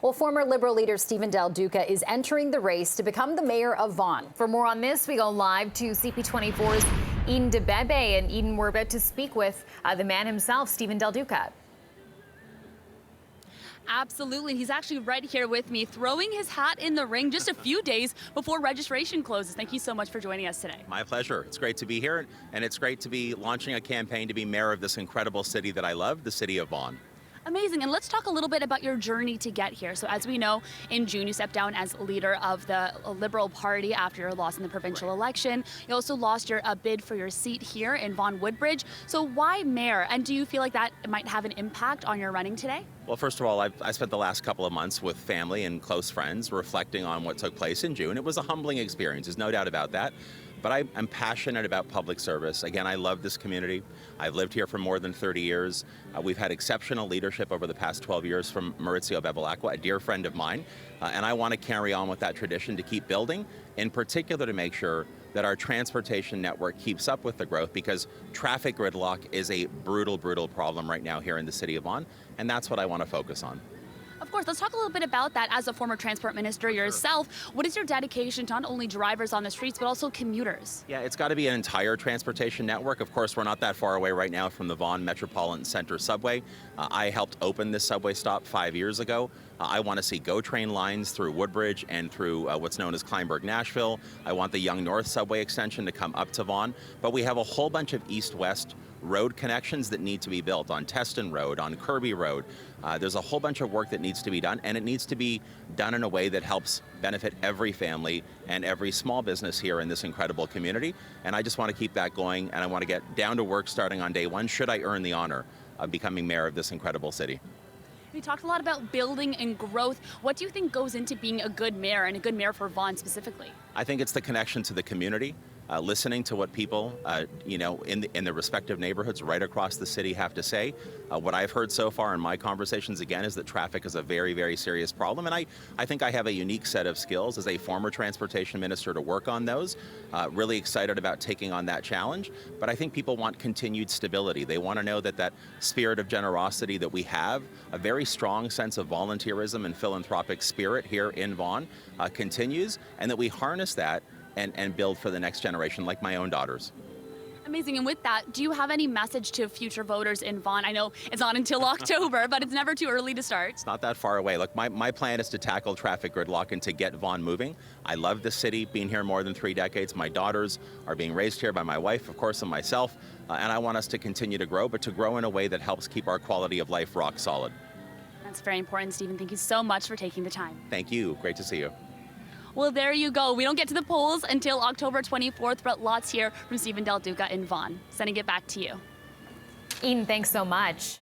Well, former Liberal leader Stephen Del Duca is entering the race to become the mayor of Vaughan. For more on this, we go live to CP24's Eden DeBebe. And Eden, we're about to speak with the man himself, Stephen Del Duca. Absolutely. He's actually right here with me, throwing his hat in the ring just a few days before registration closes. Thank you so much for joining us today. My pleasure. It's great to be here, and it's great to be launching a campaign to be mayor of this incredible city that I love, the city of Vaughan. Amazing. And let's talk a little bit about your journey to get here. So as we know, in June, you stepped down as leader of the Liberal Party after your loss in the provincial election. You also lost your bid for your seat here in Vaughan Woodbridge. So why mayor? And do you feel like that might have an impact on your running today? Well, first of all, I spent the last couple of months with family and close friends reflecting on what took place in June. It was a humbling experience, there's no doubt about that. But I'm passionate about public service. Again, I love this community. I've lived here for more than 30 years. We've had exceptional leadership over the past 12 years from Maurizio Bevilacqua, a dear friend of mine. And I want to carry on with that tradition to keep building, in particular to make sure that our transportation network keeps up with the growth, because traffic gridlock is a brutal, brutal problem right now here in the city of Vaughan, and that's what I want to focus on. Of course, let's talk a little bit about that. As a former transport minister yourself, what is your dedication to not only drivers on the streets, but also commuters? Yeah, it's got to be an entire transportation network. Of course, we're not that far away right now from the Vaughan Metropolitan Center subway. I helped open this subway stop 5 years ago. I want to see GO train lines through Woodbridge and through what's known as Kleinburg-Nashville. I want the Yonge North subway extension to come up to Vaughan. But we have a whole bunch of east-west road connections that need to be built on Teston Road, on Kirby Road. There's a whole bunch of work that needs to be done, and it needs to be done in a way that helps benefit every family and every small business here in this incredible community. And I just want to keep that going, and I want to get down to work starting on day one, should I earn the honor of becoming mayor of this incredible city. We talked a lot about building and growth. What do you think goes into being a good mayor, and a good mayor for Vaughan specifically? I think it's the connection to the community. Listening to what people, in the respective neighborhoods right across the city have to say. What I've heard so far in my conversations, again, is that traffic is a very, very serious problem. And I think I have a unique set of skills as a former transportation minister to work on those. Really excited about taking on that challenge. But I think people want continued stability. They want to know that that spirit of generosity that we have, a very strong sense of volunteerism and philanthropic spirit here in Vaughan, continues, and that we harness that and build for the next generation, like my own daughters. Amazing. And with that, do you have any message to future voters in Vaughan? I know it's not until October, but it's never too early to start. It's not that far away. Look, my plan is to tackle traffic gridlock and to get Vaughan moving. I love this city, being here more than 3 decades. My daughters are being raised here by my wife, of course, and myself. And I want us to continue to grow, but to grow in a way that helps keep our quality of life rock solid. That's very important, Stephen. Thank you so much for taking the time. Thank you. Great to see you. Well, there you go. We don't get to the polls until October 24th, but lots here from Stephen Del Duca in Vaughan. Sending it back to you. Eden, thanks so much.